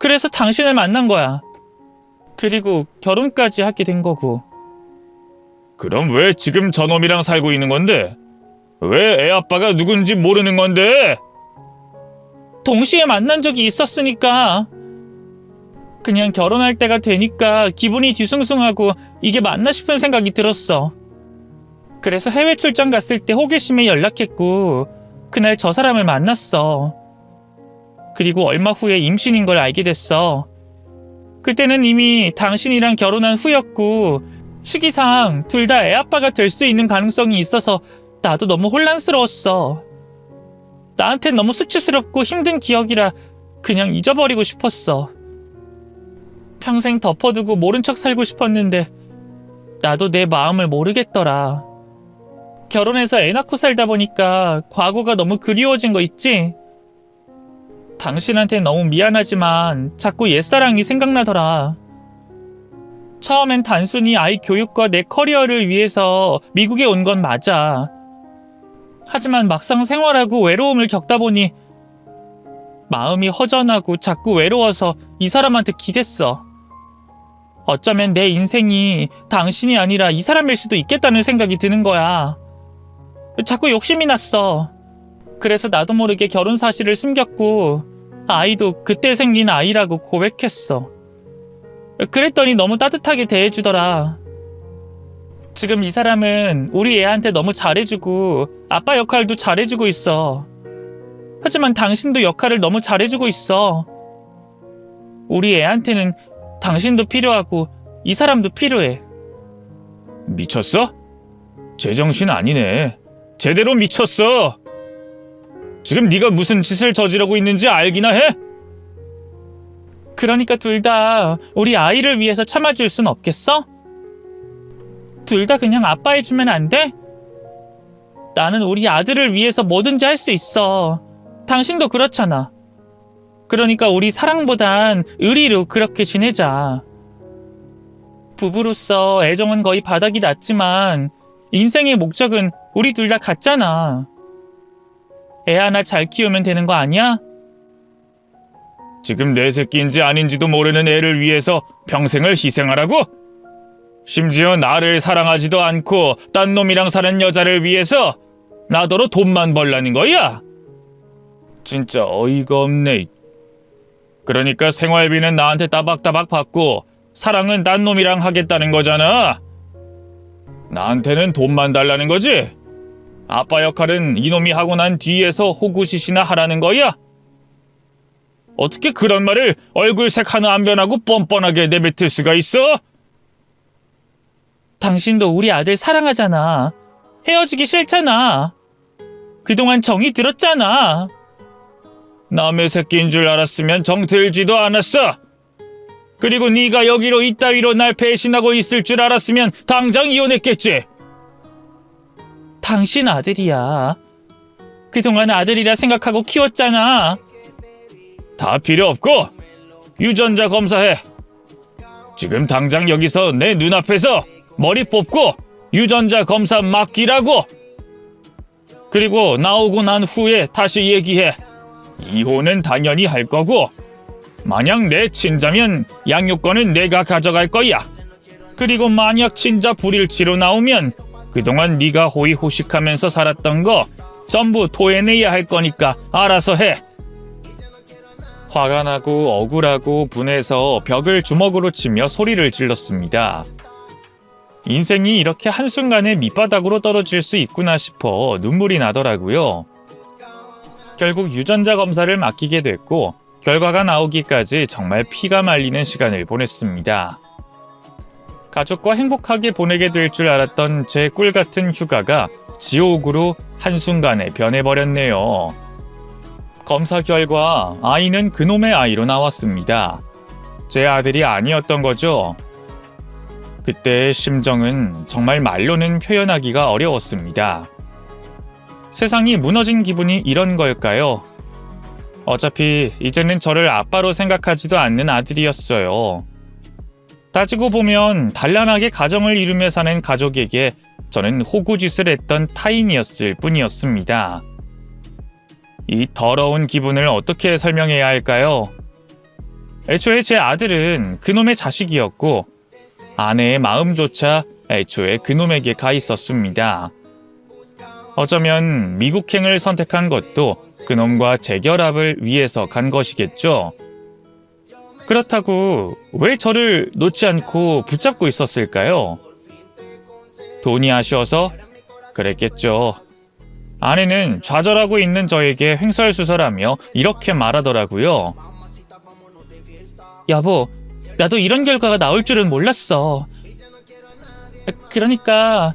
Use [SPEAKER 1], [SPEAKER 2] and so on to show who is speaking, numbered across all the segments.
[SPEAKER 1] 그래서 당신을 만난 거야. 그리고 결혼까지 하게 된 거고.
[SPEAKER 2] 그럼 왜 지금 저놈이랑 살고 있는 건데? 왜 애 아빠가 누군지 모르는 건데?
[SPEAKER 1] 동시에 만난 적이 있었으니까. 그냥 결혼할 때가 되니까 기분이 뒤숭숭하고 이게 맞나 싶은 생각이 들었어. 그래서 해외 출장 갔을 때 호기심에 연락했고 그날 저 사람을 만났어. 그리고 얼마 후에 임신인 걸 알게 됐어. 그때는 이미 당신이랑 결혼한 후였고 시기상 둘 다 애 아빠가 될 수 있는 가능성이 있어서 나도 너무 혼란스러웠어. 나한텐 너무 수치스럽고 힘든 기억이라 그냥 잊어버리고 싶었어. 평생 덮어두고 모른 척 살고 싶었는데 나도 내 마음을 모르겠더라. 결혼해서 애 낳고 살다 보니까 과거가 너무 그리워진 거 있지? 당신한테 너무 미안하지만 자꾸 옛사랑이 생각나더라. 처음엔 단순히 아이 교육과 내 커리어를 위해서 미국에 온 건 맞아. 하지만 막상 생활하고 외로움을 겪다 보니 마음이 허전하고 자꾸 외로워서 이 사람한테 기댔어. 어쩌면 내 인생이 당신이 아니라 이 사람일 수도 있겠다는 생각이 드는 거야. 자꾸 욕심이 났어. 그래서 나도 모르게 결혼 사실을 숨겼고 아이도 그때 생긴 아이라고 고백했어. 그랬더니 너무 따뜻하게 대해주더라. 지금 이 사람은 우리 애한테 너무 잘해주고 아빠 역할도 잘해주고 있어. 하지만 당신도 역할을 너무 잘해주고 있어. 우리 애한테는 당신도 필요하고 이 사람도 필요해.
[SPEAKER 2] 미쳤어? 제정신 아니네. 제대로 미쳤어. 지금 네가 무슨 짓을 저지르고 있는지 알기나 해?
[SPEAKER 1] 그러니까 둘 다 우리 아이를 위해서 참아줄 순 없겠어? 둘 다 그냥 아빠 해주면 안 돼? 나는 우리 아들을 위해서 뭐든지 할 수 있어. 당신도 그렇잖아. 그러니까 우리 사랑보단 의리로 그렇게 지내자. 부부로서 애정은 거의 바닥이 났지만 인생의 목적은 우리 둘 다 같잖아. 애 하나 잘 키우면 되는 거 아니야?
[SPEAKER 2] 지금 내 새끼인지 아닌지도 모르는 애를 위해서 평생을 희생하라고? 심지어 나를 사랑하지도 않고 딴 놈이랑 사는 여자를 위해서 나더러 돈만 벌라는 거야? 진짜 어이가 없네. 그러니까 생활비는 나한테 따박따박 받고 사랑은 딴 놈이랑 하겠다는 거잖아. 나한테는 돈만 달라는 거지? 아빠 역할은 이놈이 하고 난 뒤에서 호구짓이나 하라는 거야? 어떻게 그런 말을 얼굴색 하나 안 변하고 뻔뻔하게 내뱉을 수가 있어?
[SPEAKER 1] 당신도 우리 아들 사랑하잖아. 헤어지기 싫잖아. 그동안 정이 들었잖아.
[SPEAKER 2] 남의 새끼인 줄 알았으면 정 들지도 않았어. 그리고 네가 여기로 이따위로 날 배신하고 있을 줄 알았으면 당장 이혼했겠지.
[SPEAKER 1] 당신 아들이야. 그동안 아들이라 생각하고 키웠잖아.
[SPEAKER 2] 다 필요 없고 유전자 검사해. 지금 당장 여기서 내 눈앞에서 머리 뽑고 유전자 검사 맡기라고. 그리고 나오고 난 후에 다시 얘기해. 이혼은 당연히 할 거고 만약 내 친자면 양육권은 내가 가져갈 거야. 그리고 만약 친자 불일치로 나오면 그동안 네가 호의호식하면서 살았던 거 전부 토해내야 할 거니까 알아서 해. 화가 나고 억울하고 분해서 벽을 주먹으로 치며 소리를 질렀습니다. 인생이 이렇게 한순간에 밑바닥으로 떨어질 수 있구나 싶어 눈물이 나더라고요. 결국 유전자 검사를 맡기게 됐고 결과가 나오기까지 정말 피가 말리는 시간을 보냈습니다. 가족과 행복하게 보내게 될 줄 알았던 제 꿀같은 휴가가 지옥으로 한순간에 변해버렸네요. 검사 결과 아이는 그놈의 아이로 나왔습니다. 제 아들이 아니었던 거죠. 그때의 심정은 정말 말로는 표현하기가 어려웠습니다. 세상이 무너진 기분이 이런 걸까요? 어차피 이제는 저를 아빠로 생각하지도 않는 아들이었어요. 따지고 보면 단란하게 가정을 이루며 사는 가족에게 저는 호구짓을 했던 타인이었을 뿐이었습니다. 이 더러운 기분을 어떻게 설명해야 할까요?
[SPEAKER 1] 애초에 제 아들은 그놈의 자식이었고 아내의 마음조차 애초에 그놈에게 가 있었습니다. 어쩌면 미국행을 선택한 것도 그놈과 재결합을 위해서 간 것이겠죠. 그렇다고 왜 저를 놓지 않고 붙잡고 있었을까요? 돈이 아쉬워서 그랬겠죠. 아내는 좌절하고 있는 저에게 횡설수설하며 이렇게 말하더라고요. 여보, 나도 이런 결과가 나올 줄은 몰랐어. 그러니까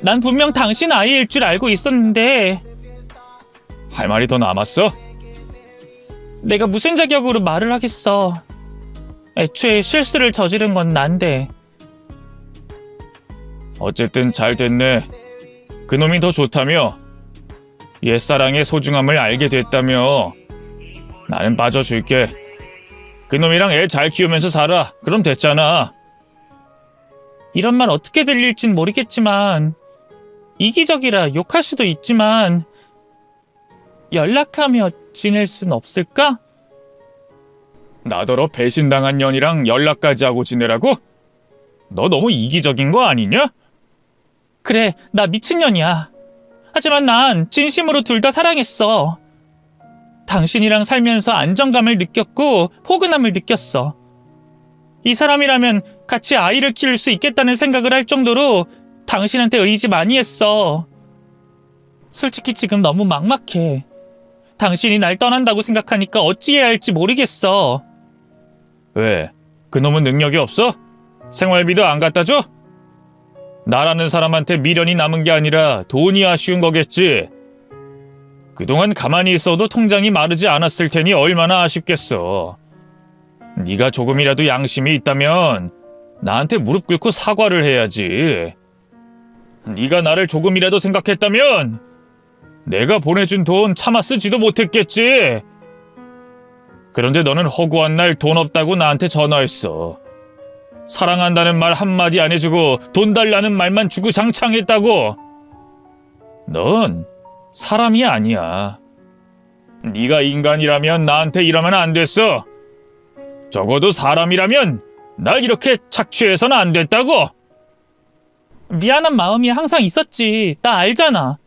[SPEAKER 1] 난 분명 당신 아이일 줄 알고 있었는데.
[SPEAKER 2] 할 말이 더 남았어?
[SPEAKER 1] 내가 무슨 자격으로 말을 하겠어. 애초에 실수를 저지른 건 난데.
[SPEAKER 2] 어쨌든 잘 됐네. 그놈이 더 좋다며. 옛사랑의 소중함을 알게 됐다며. 나는 빠져줄게. 그놈이랑 애 잘 키우면서 살아. 그럼 됐잖아.
[SPEAKER 1] 이런 말 어떻게 들릴진 모르겠지만 이기적이라 욕할 수도 있지만 연락하며 지낼 순 없을까?
[SPEAKER 2] 나더러 배신당한 년이랑 연락까지 하고 지내라고? 너 너무 이기적인 거 아니냐?
[SPEAKER 1] 그래, 나 미친년이야. 하지만 난 진심으로 둘 다 사랑했어. 당신이랑 살면서 안정감을 느꼈고 포근함을 느꼈어. 이 사람이라면 같이 아이를 키울 수 있겠다는 생각을 할 정도로 당신한테 의지 많이 했어. 솔직히 지금 너무 막막해. 당신이 날 떠난다고 생각하니까 어찌해야 할지 모르겠어.
[SPEAKER 2] 왜? 그놈은 능력이 없어? 생활비도 안 갖다 줘? 나라는 사람한테 미련이 남은 게 아니라 돈이 아쉬운 거겠지. 그동안 가만히 있어도 통장이 마르지 않았을 테니 얼마나 아쉽겠어. 네가 조금이라도 양심이 있다면 나한테 무릎 꿇고 사과를 해야지. 네가 나를 조금이라도 생각했다면 내가 보내준 돈 차마 쓰지도 못했겠지. 그런데 너는 허구한 날 돈 없다고 나한테 전화했어. 사랑한다는 말 한마디 안 해주고 돈 달라는 말만 주고 장창했다고. 넌 사람이 아니야. 네가 인간이라면 나한테 이러면 안 됐어. 적어도 사람이라면 날 이렇게 착취해서는 안 됐다고.
[SPEAKER 1] 미안한 마음이 항상 있었지. 나 알잖아.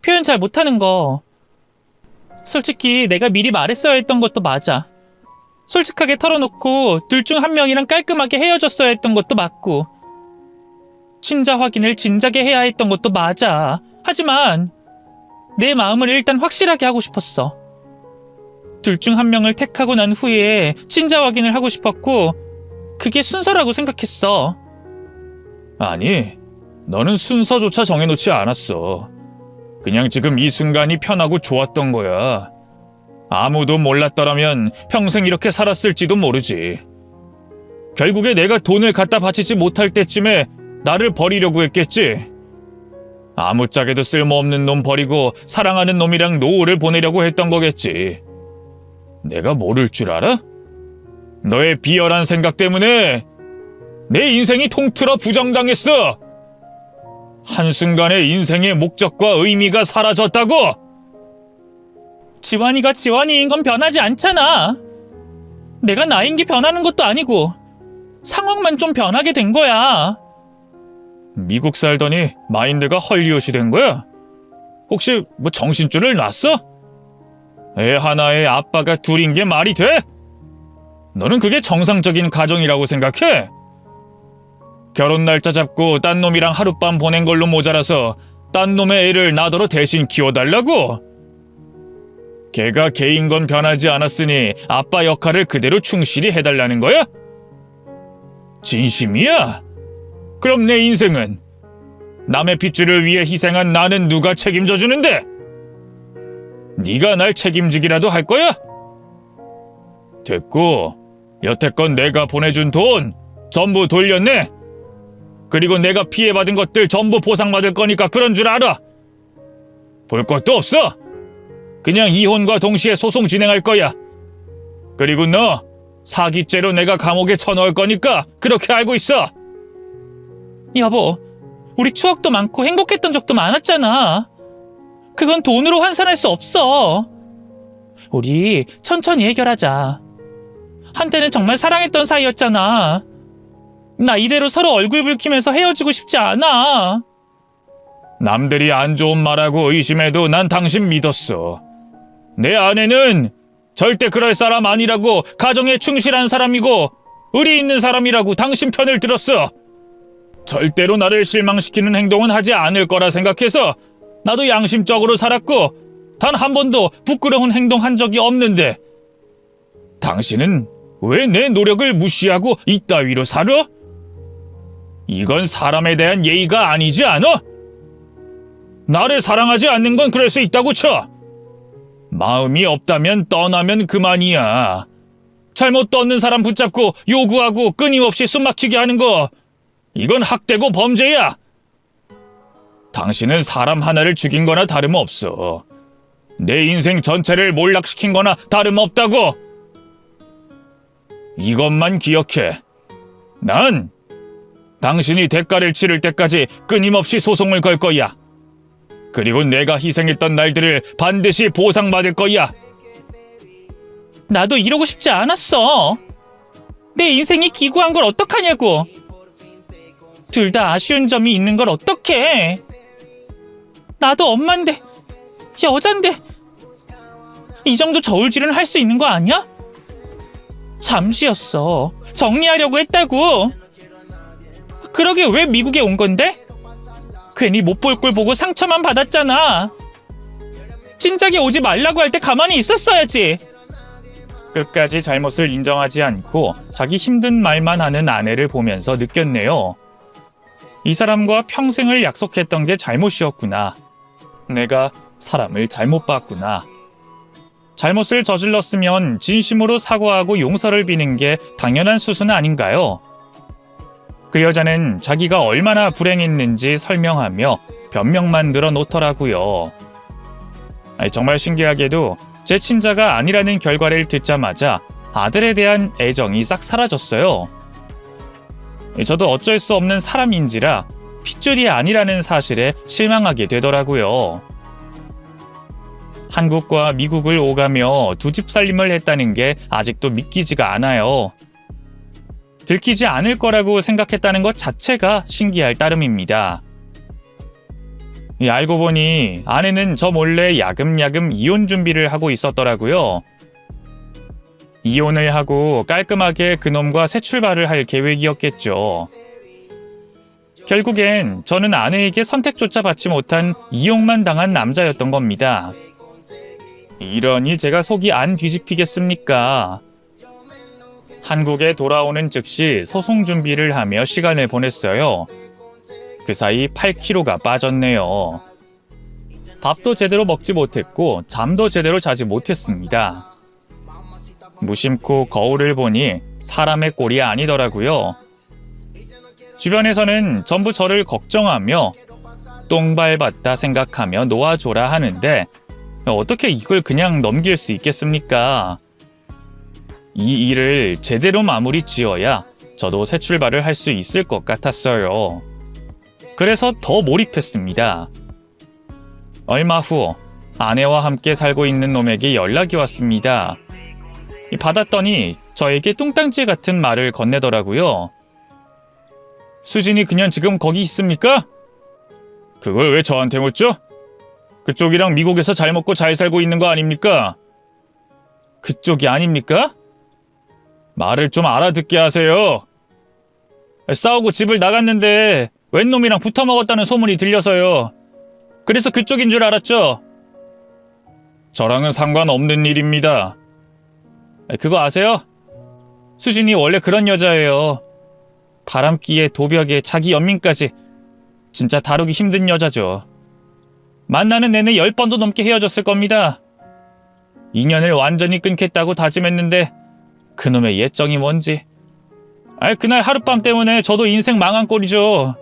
[SPEAKER 1] 표현 잘 못하는 거. 솔직히 내가 미리 말했어야 했던 것도 맞아. 솔직하게 털어놓고 둘 중 한 명이랑 깔끔하게 헤어졌어야 했던 것도 맞고 친자 확인을 진작에 해야 했던 것도 맞아. 하지만 내 마음을 일단 확실하게 하고 싶었어. 둘 중 한 명을 택하고 난 후에 친자 확인을 하고 싶었고 그게 순서라고 생각했어.
[SPEAKER 2] 아니, 너는 순서조차 정해놓지 않았어. 그냥 지금 이 순간이 편하고 좋았던 거야. 아무도 몰랐더라면 평생 이렇게 살았을지도 모르지. 결국에 내가 돈을 갖다 바치지 못할 때쯤에 나를 버리려고 했겠지. 아무짝에도 쓸모없는 놈 버리고 사랑하는 놈이랑 노후를 보내려고 했던 거겠지. 내가 모를 줄 알아? 너의 비열한 생각 때문에 내 인생이 통틀어 부정당했어. 한순간에 인생의 목적과 의미가 사라졌다고.
[SPEAKER 1] 지환이가 지환이인 건 변하지 않잖아. 내가 나인 게 변하는 것도 아니고 상황만 좀 변하게 된 거야.
[SPEAKER 2] 미국 살더니 마인드가 헐리우드 된 거야? 혹시 뭐 정신줄을 놨어? 애 하나에 아빠가 둘인 게 말이 돼? 너는 그게 정상적인 가정이라고 생각해? 결혼 날짜 잡고 딴 놈이랑 하룻밤 보낸 걸로 모자라서 딴 놈의 애를 나더러 대신 키워달라고? 걔가 걔인 건 변하지 않았으니 아빠 역할을 그대로 충실히 해달라는 거야? 진심이야? 그럼 내 인생은? 남의 핏줄을 위해 희생한 나는 누가 책임져 주는데? 네가 날 책임지기라도 할 거야? 됐고, 여태껏 내가 보내준 돈 전부 돌렸네. 그리고 내가 피해받은 것들 전부 보상받을 거니까 그런 줄 알아. 볼 것도 없어. 그냥 이혼과 동시에 소송 진행할 거야. 그리고 너 사기죄로 내가 감옥에 쳐넣을 거니까 그렇게 알고 있어.
[SPEAKER 1] 여보, 우리 추억도 많고 행복했던 적도 많았잖아. 그건 돈으로 환산할 수 없어. 우리 천천히 해결하자. 한때는 정말 사랑했던 사이였잖아. 나 이대로 서로 얼굴 붉히면서 헤어지고 싶지 않아.
[SPEAKER 2] 남들이 안 좋은 말하고 의심해도 난 당신 믿었어. 내 아내는 절대 그럴 사람 아니라고, 가정에 충실한 사람이고 의리 있는 사람이라고 당신 편을 들었어. 절대로 나를 실망시키는 행동은 하지 않을 거라 생각해서 나도 양심적으로 살았고 단 한 번도 부끄러운 행동한 적이 없는데 당신은 왜 내 노력을 무시하고 이따위로 살아? 이건 사람에 대한 예의가 아니지 않아? 나를 사랑하지 않는 건 그럴 수 있다고 쳐. 마음이 없다면 떠나면 그만이야. 잘못 떠는 사람 붙잡고 요구하고 끊임없이 숨막히게 하는 거, 이건 학대고 범죄야. 당신은 사람 하나를 죽인 거나 다름없어. 내 인생 전체를 몰락시킨 거나 다름없다고. 이것만 기억해. 난 당신이 대가를 치를 때까지 끊임없이 소송을 걸 거야. 그리고 내가 희생했던 날들을 반드시 보상받을 거야.
[SPEAKER 1] 나도 이러고 싶지 않았어. 내 인생이 기구한 걸 어떡하냐고. 둘 다 아쉬운 점이 있는 걸 어떡해. 나도 엄마인데, 여잔데 이 정도 저울질은 할 수 있는 거 아니야? 잠시였어. 정리하려고 했다고. 그러게 왜 미국에 온 건데? 괜히 못 볼 꼴 보고 상처만 받았잖아. 진작에 오지 말라고 할 때 가만히 있었어야지.
[SPEAKER 2] 끝까지 잘못을 인정하지 않고 자기 힘든 말만 하는 아내를 보면서 느꼈네요. 이 사람과 평생을 약속했던 게 잘못이었구나. 내가 사람을 잘못 봤구나. 잘못을 저질렀으면 진심으로 사과하고 용서를 비는 게 당연한 수순 아닌가요? 그 여자는 자기가 얼마나 불행했는지 설명하며 변명만 늘어놓더라고요. 정말 신기하게도 제 친자가 아니라는 결과를 듣자마자 아들에 대한 애정이 싹 사라졌어요. 저도 어쩔 수 없는 사람인지라 핏줄이 아니라는 사실에 실망하게 되더라고요. 한국과 미국을 오가며 두 집 살림을 했다는 게 아직도 믿기지가 않아요. 들키지 않을 거라고 생각했다는 것 자체가 신기할 따름입니다. 알고 보니 아내는 저 몰래 야금야금 이혼 준비를 하고 있었더라고요. 이혼을 하고 깔끔하게 그놈과 새 출발을 할 계획이었겠죠. 결국엔 저는 아내에게 선택조차 받지 못한 이용만 당한 남자였던 겁니다. 이러니 제가 속이 안 뒤집히겠습니까? 한국에 돌아오는 즉시 소송 준비를 하며 시간을 보냈어요. 그 사이 8kg가 빠졌네요. 밥도 제대로 먹지 못했고 잠도 제대로 자지 못했습니다. 무심코 거울을 보니 사람의 꼴이 아니더라고요. 주변에서는 전부 저를 걱정하며 똥 밟았다 생각하며 놓아줘라 하는데 어떻게 이걸 그냥 넘길 수 있겠습니까? 이 일을 제대로 마무리 지어야 저도 새 출발을 할 수 있을 것 같았어요. 그래서 더 몰입했습니다. 얼마 후 아내와 함께 살고 있는 놈에게 연락이 왔습니다. 받았더니 저에게 뚱땅지 같은 말을 건네더라고요. 수진이 그냥 지금 거기 있습니까? 그걸 왜 저한테 묻죠? 그쪽이랑 미국에서 잘 먹고 잘 살고 있는 거 아닙니까? 그쪽이 아닙니까? 말을 좀 알아듣게 하세요. 싸우고 집을 나갔는데 웬 놈이랑 붙어 먹었다는 소문이 들려서요. 그래서 그쪽인 줄 알았죠? 저랑은 상관없는 일입니다. 그거 아세요? 수진이 원래 그런 여자예요. 바람기에 도벽에 자기 연민까지 진짜 다루기 힘든 여자죠. 만나는 내내 10번도 넘게 헤어졌을 겁니다. 인연을 완전히 끊겠다고 다짐했는데 그놈의 예정이 뭔지. 그날 하룻밤 때문에 저도 인생 망한 꼴이죠.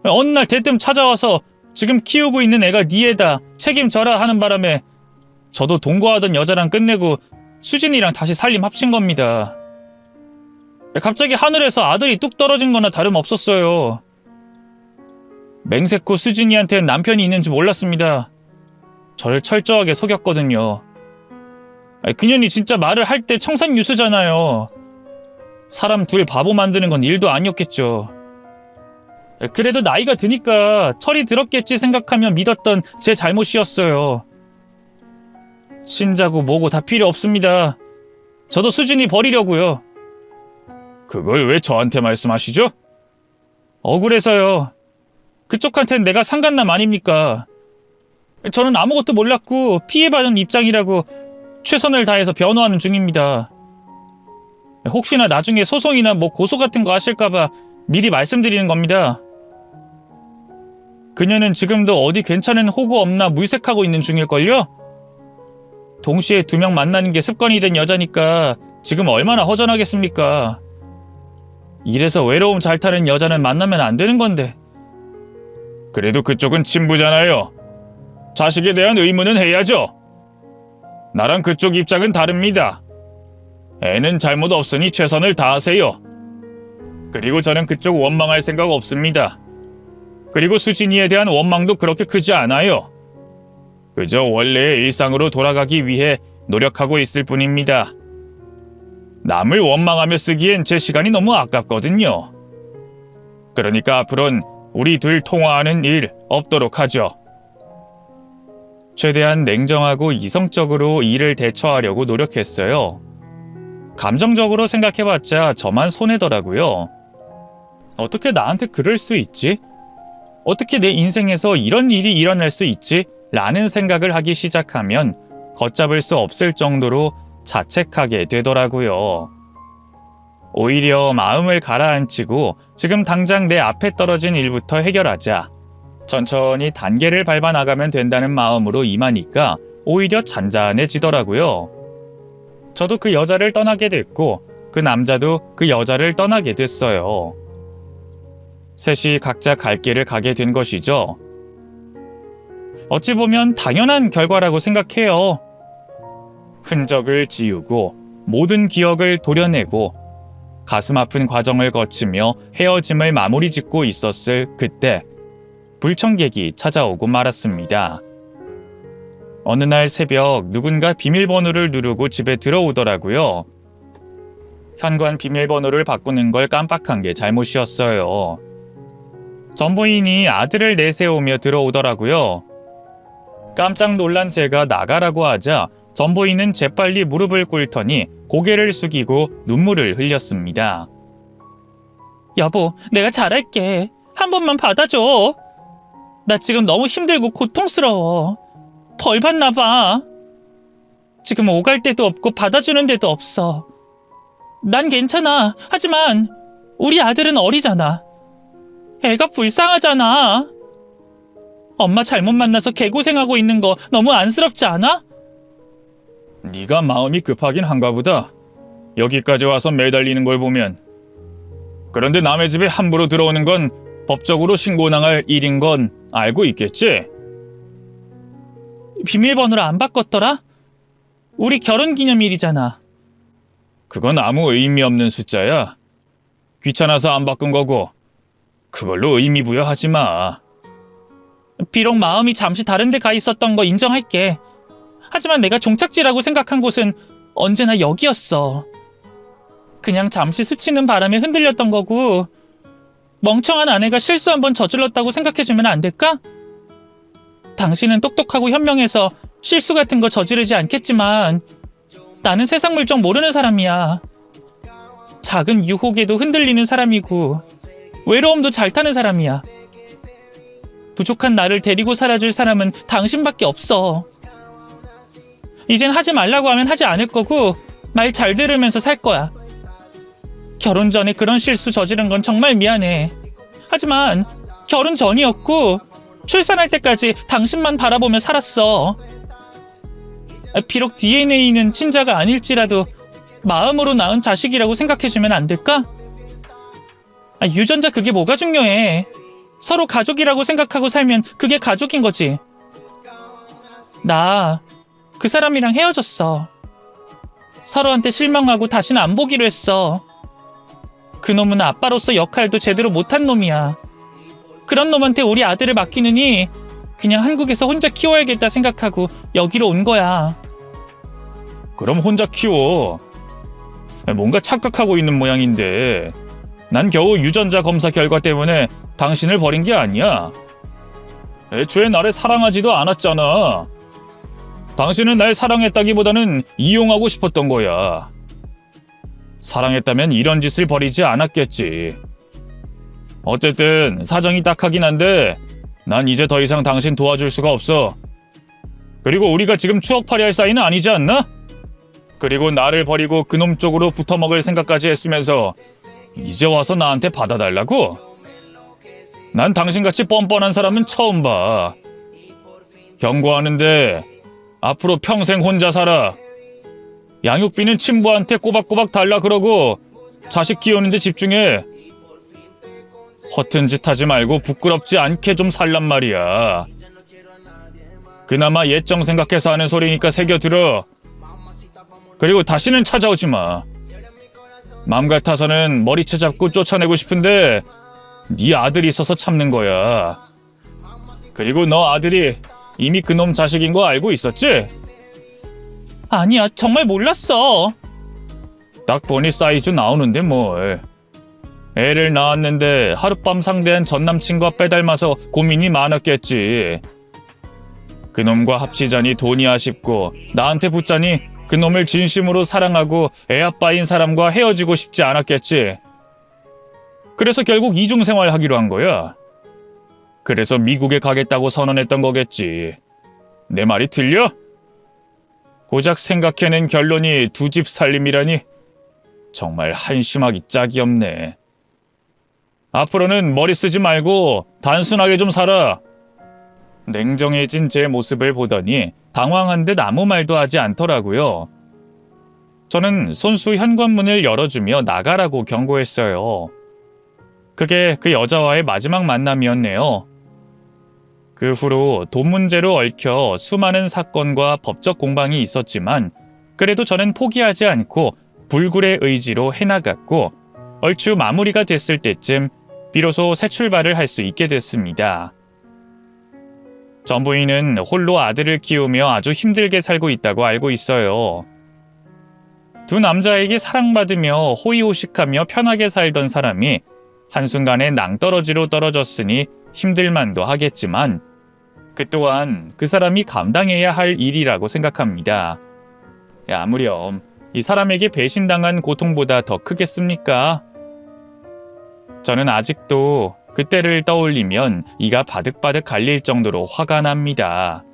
[SPEAKER 2] 어느 날 대뜸 찾아와서 지금 키우고 있는 애가 네 애다, 책임져라 하는 바람에 저도 동거하던 여자랑 끝내고 수진이랑 다시 살림 합친 겁니다. 갑자기 하늘에서 아들이 뚝 떨어진 거나 다름없었어요. 맹세코 수진이한테는 남편이 있는 줄 몰랐습니다. 저를 철저하게 속였거든요.
[SPEAKER 1] 그년이 진짜 말을 할 때 청산유수잖아요. 사람 둘 바보 만드는 건 일도 아니었겠죠. 그래도 나이가 드니까 철이 들었겠지 생각하며 믿었던 제 잘못이었어요. 친자고 뭐고 다 필요 없습니다. 저도 수진이 버리려고요.
[SPEAKER 2] 그걸 왜 저한테 말씀하시죠?
[SPEAKER 1] 억울해서요. 그쪽한텐 내가 상간남 아닙니까? 저는 아무것도 몰랐고 피해받은 입장이라고 최선을 다해서 변호하는 중입니다. 혹시나 나중에 소송이나 뭐 고소 같은 거 하실까봐 미리 말씀드리는 겁니다. 그녀는 지금도 어디 괜찮은 호구 없나 물색하고 있는 중일걸요? 동시에 2명 만나는 게 습관이 된 여자니까 지금 얼마나 허전하겠습니까? 이래서 외로움 잘 타는 여자는 만나면 안 되는 건데.
[SPEAKER 2] 그래도 그쪽은 친부잖아요. 자식에 대한 의무는 해야죠. 나랑 그쪽 입장은 다릅니다. 애는 잘못 없으니 최선을 다하세요. 그리고 저는 그쪽 원망할 생각 없습니다. 그리고 수진이에 대한 원망도 그렇게 크지 않아요. 그저 원래의 일상으로 돌아가기 위해 노력하고 있을 뿐입니다. 남을 원망하며 쓰기엔 제 시간이 너무 아깝거든요. 그러니까 앞으로는 우리 둘 통화하는 일 없도록 하죠. 최대한 냉정하고 이성적으로 일을 대처하려고 노력했어요. 감정적으로 생각해봤자 저만 손해더라고요. 어떻게 나한테 그럴 수 있지? 어떻게 내 인생에서 이런 일이 일어날 수 있지? 라는 생각을 하기 시작하면 걷잡을 수 없을 정도로 자책하게 되더라고요. 오히려 마음을 가라앉히고 지금 당장 내 앞에 떨어진 일부터 해결하자. 천천히 단계를 밟아 나가면 된다는 마음으로 임하니까 오히려 잔잔해지더라고요. 저도 그 여자를 떠나게 됐고 그 남자도 그 여자를 떠나게 됐어요. 셋이 각자 갈 길을 가게 된 것이죠. 어찌 보면 당연한 결과라고 생각해요. 흔적을 지우고 모든 기억을 도려내고 가슴 아픈 과정을 거치며 헤어짐을 마무리 짓고 있었을 그때 불청객이 찾아오고 말았습니다. 어느 날 새벽 누군가 비밀번호를 누르고 집에 들어오더라고요. 현관 비밀번호를 바꾸는 걸 깜빡한 게 잘못이었어요. 전부인이 아들을 내세우며 들어오더라고요. 깜짝 놀란 제가 나가라고 하자 전부인은 재빨리 무릎을 꿇더니 고개를 숙이고 눈물을 흘렸습니다. 여보, 내가 잘할게. 한 번만 받아줘. 나 지금 너무 힘들고 고통스러워. 벌 받나 봐. 지금 오갈 데도 없고 받아주는 데도 없어. 난 괜찮아. 하지만 우리 아들은 어리잖아. 애가 불쌍하잖아. 엄마 잘못 만나서 개고생하고 있는 거 너무 안쓰럽지 않아? 네가 마음이 급하긴 한가 보다. 여기까지 와서 매달리는 걸 보면. 그런데 남의 집에 함부로 들어오는 건 법적으로 신고당할 일인 건 알고 있겠지?
[SPEAKER 1] 비밀번호를 안 바꿨더라? 우리 결혼기념일이잖아.
[SPEAKER 2] 그건 아무 의미 없는 숫자야. 귀찮아서 안 바꾼 거고 그걸로 의미 부여하지 마.
[SPEAKER 1] 비록 마음이 잠시 다른 데 가 있었던 거 인정할게. 하지만 내가 종착지라고 생각한 곳은 언제나 여기였어. 그냥 잠시 스치는 바람에 흔들렸던 거고 멍청한 아내가 실수 한번 저질렀다고 생각해주면 안 될까? 당신은 똑똑하고 현명해서 실수 같은 거 저지르지 않겠지만 나는 세상 물정 모르는 사람이야. 작은 유혹에도 흔들리는 사람이고 외로움도 잘 타는 사람이야. 부족한 나를 데리고 살아줄 사람은 당신밖에 없어. 이젠 하지 말라고 하면 하지 않을 거고 말 잘 들으면서 살 거야. 결혼 전에 그런 실수 저지른 건 정말 미안해. 하지만 결혼 전이었고 출산할 때까지 당신만 바라보며 살았어. 비록 DNA는 친자가 아닐지라도 마음으로 낳은 자식이라고 생각해주면 안 될까? 유전자 그게 뭐가 중요해. 서로 가족이라고 생각하고 살면 그게 가족인 거지. 나 그 사람이랑 헤어졌어. 서로한테 실망하고 다시는 안 보기로 했어. 그 놈은 아빠로서 역할도 제대로 못한 놈이야. 그런 놈한테 우리 아들을 맡기느니 그냥 한국에서 혼자 키워야겠다 생각하고 여기로 온 거야.
[SPEAKER 2] 그럼 혼자 키워. 뭔가 착각하고 있는 모양인데 난 겨우 유전자 검사 결과 때문에 당신을 버린 게 아니야. 애초에 나를 사랑하지도 않았잖아. 당신은 날 사랑했다기보다는 이용하고 싶었던 거야. 사랑했다면 이런 짓을 벌이지 않았겠지. 어쨌든 사정이 딱하긴 한데 난 이제 더 이상 당신 도와줄 수가 없어. 그리고 우리가 지금 추억팔이 할 사이는 아니지 않나? 그리고 나를 버리고 그놈 쪽으로 붙어먹을 생각까지 했으면서 이제 와서 나한테 받아달라고? 난 당신같이 뻔뻔한 사람은 처음 봐. 경고하는데 앞으로 평생 혼자 살아. 양육비는 친부한테 꼬박꼬박 달라 그러고 자식 키우는데 집중해. 허튼 짓 하지 말고 부끄럽지 않게 좀 살란 말이야. 그나마 옛정 생각해서 하는 소리니까 새겨들어. 그리고 다시는 찾아오지 마. 맘 같아서는 머리채 잡고 쫓아내고 싶은데 네 아들이 있어서 참는 거야. 그리고 너 아들이 이미 그놈 자식인 거 알고 있었지?
[SPEAKER 1] 아니야, 정말 몰랐어.
[SPEAKER 2] 딱 보니 사이즈 나오는데 뭘. 애를 낳았는데 하룻밤 상대한 전남친과 빼닮아서 고민이 많았겠지. 그놈과 합치자니 돈이 아쉽고 나한테 붙자니 그놈을 진심으로 사랑하고 애아빠인 사람과 헤어지고 싶지 않았겠지. 그래서 결국 이중생활 하기로 한 거야. 그래서 미국에 가겠다고 선언했던 거겠지. 내 말이 틀려? 고작 생각해낸 결론이 두 집 살림이라니 정말 한심하기 짝이 없네. 앞으로는 머리 쓰지 말고 단순하게 좀 살아. 냉정해진 제 모습을 보더니 당황한 듯 아무 말도 하지 않더라고요. 저는 손수 현관문을 열어주며 나가라고 경고했어요. 그게 그 여자와의 마지막 만남이었네요. 그 후로 돈 문제로 얽혀 수많은 사건과 법적 공방이 있었지만 그래도 저는 포기하지 않고 불굴의 의지로 해나갔고 얼추 마무리가 됐을 때쯤 비로소 새 출발을 할 수 있게 됐습니다. 전 부인은 홀로 아들을 키우며 아주 힘들게 살고 있다고 알고 있어요. 두 남자에게 사랑받으며 호의호식하며 편하게 살던 사람이 한순간에 낭떠러지로 떨어졌으니 힘들만도 하겠지만 그 또한 그 사람이 감당해야 할 일이라고 생각합니다. 아무렴 이 사람에게 배신당한 고통보다 더 크겠습니까? 저는 아직도 그때를 떠올리면 이가 바득바득 갈릴 정도로 화가 납니다.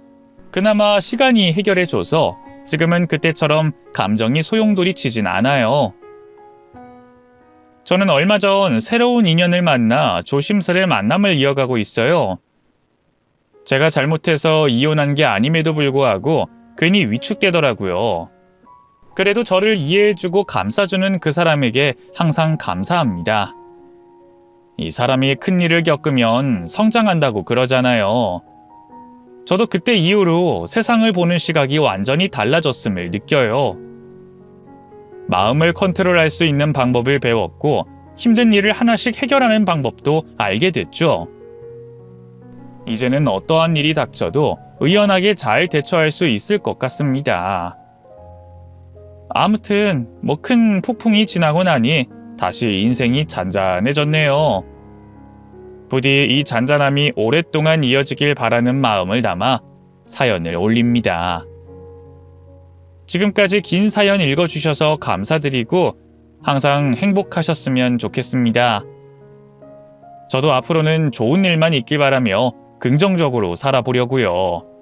[SPEAKER 2] 그나마 시간이 해결해줘서 지금은 그때처럼 감정이 소용돌이치진 않아요. 저는 얼마 전 새로운 인연을 만나 조심스레 만남을 이어가고 있어요. 제가 잘못해서 이혼한 게 아님에도 불구하고 괜히 위축되더라고요. 그래도 저를 이해해주고 감싸주는 그 사람에게 항상 감사합니다. 이 사람이 큰일을 겪으면 성장한다고 그러잖아요. 저도 그때 이후로 세상을 보는 시각이 완전히 달라졌음을 느껴요. 마음을 컨트롤할 수 있는 방법을 배웠고 힘든 일을 하나씩 해결하는 방법도 알게 됐죠. 이제는 어떠한 일이 닥쳐도 의연하게 잘 대처할 수 있을 것 같습니다. 아무튼 뭐 큰 폭풍이 지나고 나니 다시 인생이 잔잔해졌네요. 부디 이 잔잔함이 오랫동안 이어지길 바라는 마음을 담아 사연을 올립니다. 지금까지 긴 사연 읽어주셔서 감사드리고 항상 행복하셨으면 좋겠습니다. 저도 앞으로는 좋은 일만 있길 바라며 긍정적으로 살아보려고요.